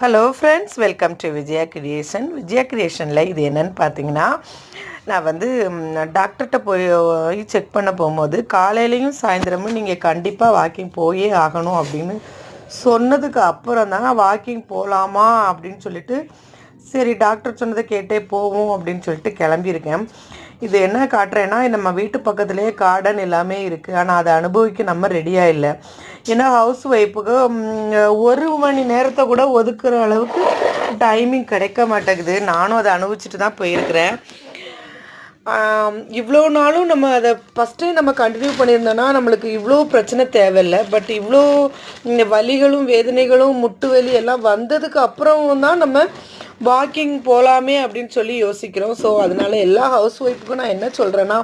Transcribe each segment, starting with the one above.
Hello friends, welcome to Vijaya creation. விஜயா கிரியேஷனில் இது என்னென்னு பார்த்தீங்கன்னா, நான் வந்து டாக்டர்கிட்ட போய் செக் பண்ண போகும்போது காலையிலையும் சாயந்தரமும் நீங்கள் கண்டிப்பாக வாக்கிங் போயே ஆகணும் அப்படின்னு சொன்னதுக்கு அப்புறம் தாங்க வாக்கிங் போகலாமா அப்படின்னு சொல்லிட்டு, சரி டாக்டர் சொன்னதை கேட்டே போவோம் அப்படின்னு சொல்லிட்டு கிளம்பியிருக்கேன். இது என்ன காட்டுறேன்னா, நம்ம வீட்டு பக்கத்துலேயே கார்டன் எல்லாமே இருக்குது. ஆனால் அதை அனுபவிக்க நம்ம ரெடியாக இல்லை. ஏன்னா ஹவுஸ் ஒய்ஃபுக்கு 1 மணி நேரத்தை கூட ஒதுக்குற அளவுக்கு டைமிங் கிடைக்க மாட்டேங்குது. நானும் அதை அனுபவிச்சுட்டு தான் போயிருக்கிறேன். இவ்வளோ நாளும் நம்ம அதை ஃபஸ்ட்டே நம்ம கண்டினியூ பண்ணியிருந்தோன்னா நம்மளுக்கு இவ்வளோ பிரச்சனை தேவையில்லை. பட் இவ்வளோ இந்த வலிகளும் வேதனைகளும் முட்டு வலி எல்லாம் வந்ததுக்கு அப்புறம் தான் நம்ம வாக்கிங் போகலாமே அப்படின்னு சொல்லி யோசிக்கிறோம். ஸோ அதனால் எல்லா ஹவுஸ் ஒய்ஃபுக்கும் நான் என்ன சொல்கிறேன்னா,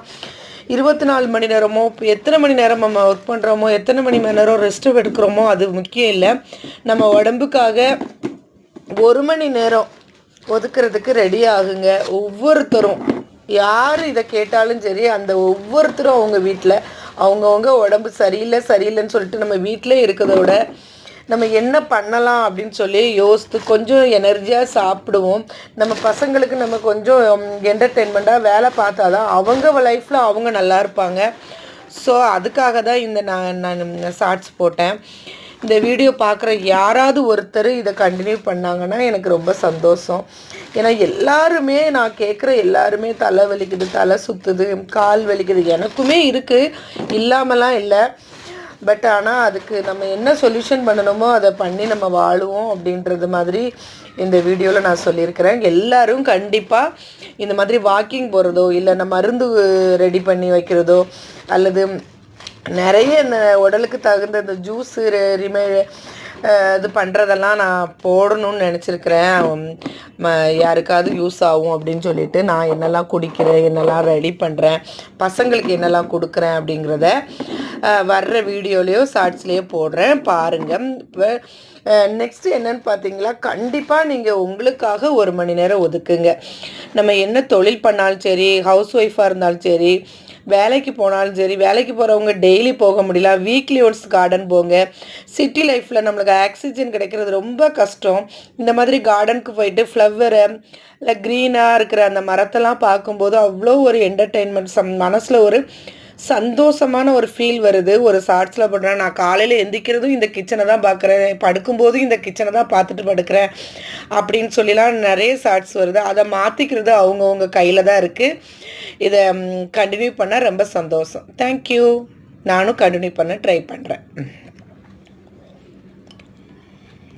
24 மணி நேரமோ எத்தனை மணி நேரம் நம்ம ஒர்க் பண்ணுறோமோ எத்தனை மணி நேரம் ரெஸ்ட்டு எடுக்கிறோமோ அது முக்கியம் இல்லை. நம்ம உடம்புக்காக 1 மணி நேரம் ஒதுக்கிறதுக்கு ரெடி ஆகுங்க. ஒவ்வொருத்தரும் யார் இதை கேட்டாலும் சரி, அந்த ஒவ்வொருத்தரும் அவங்க வீட்டில் அவங்கவுங்க உடம்பு சரியில்லைன்னு சொல்லிட்டு நம்ம வீட்டிலே இருக்கிறத விட நம்ம என்ன பண்ணலாம் அப்படின்னு சொல்லி யோசித்து கொஞ்சம் எனர்ஜியாக சாப்பிடுவோம். நம்ம பசங்களுக்கு நம்ம கொஞ்சம் என்டர்டெயின்மெண்ட்டாக வேலை பார்த்தா தான் அவங்க லைஃப்பில் அவங்க நல்லா இருப்பாங்க. ஸோ அதுக்காக தான் இந்த நான் ஷார்ட்ஸ் போட்டேன். இந்த வீடியோ பார்க்குற யாராவது ஒருத்தர் இதை கண்டினியூ பண்ணாங்கன்னா எனக்கு ரொம்ப சந்தோஷம். ஏன்னா எல்லாருமே நான் கேட்குற எல்லாருமே தலை வலிக்குது, தலை சுற்றுது, கால் வலிக்குது, எனக்குமே இருக்குது, இல்லாமலாம் இல்லை. பட் ஆனால் அதுக்கு நம்ம என்ன சொல்யூஷன் பண்ணணுமோ அதை பண்ணி நம்ம வாழுவோம் அப்படின்றது மாதிரி இந்த வீடியோவில் நான் சொல்லியிருக்கிறேன். எல்லோரும் கண்டிப்பாக இந்த மாதிரி வாக்கிங் போகிறதோ இல்லை நம்ம மருந்து ரெடி பண்ணி வைக்கிறதோ அல்லது நிறைய இந்த உடலுக்கு தகுந்த இந்த ஜூஸு இது பண்ணுறதெல்லாம் நான் போடணும்னு நினச்சிருக்கிறேன். யாருக்காவது யூஸ் ஆகும் அப்படின்னு சொல்லிட்டு நான் என்னெல்லாம் குடிக்கிறேன், என்னெல்லாம் ரெடி பண்ணுறேன், பசங்களுக்கு என்னெல்லாம் கொடுக்குறேன் அப்படிங்கிறத வர்ற வீடியோலேயோ ஷார்ட்ஸ்லேயோ போடுறேன், பாருங்கள். இப்போ நெக்ஸ்ட்டு என்னென்னு பார்த்தீங்களா, கண்டிப்பாக நீங்கள் உங்களுக்காக 1 மணி நேரம் ஒதுக்குங்க. நம்ம என்ன தொழில் பண்ணாலும் சரி, ஹவுஸ் ஒய்ஃபாக இருந்தாலும் சரி, வேலைக்கு போனாலும் சரி, வேலைக்கு போகிறவங்க டெய்லி போக முடியல, வீக்லி ஒன்ஸ் கார்டன் போங்க. சிட்டி லைஃப்பில் நம்மளுக்கு ஆக்சிஜன் கிடைக்கிறது ரொம்ப கஷ்டம். இந்த மாதிரி கார்டனுக்கு போயிட்டு ஃப்ளவரை இல்லை க்ரீனாக இருக்கிற அந்த மரத்தெல்லாம் பார்க்கும்போது அவ்வளோ ஒரு என்டர்டெயின்மெண்ட், மனசில் ஒரு சந்தோஷமான ஒரு ஃபீல் வருது. ஒரு ஷார்ட்ஸில் போடுறேன், நான் காலையில் எந்திக்கிறதும் இந்த கிச்சனை தான் பார்க்குறேன், படுக்கும்போதும் இந்த கிச்சனை தான் பார்த்துட்டு படுக்கிறேன் அப்படின்னு சொல்லிலாம் நிறைய ஷார்ட்ஸ் வருது. அதை மாற்றிக்கிறது அவங்கவுங்க கையில் தான் இருக்குது. இதை கண்டினியூ பண்ணால் ரொம்ப சந்தோஷம். தேங்க்யூ. நானும் கண்டினியூ பண்ண ட்ரை பண்ணுறேன்.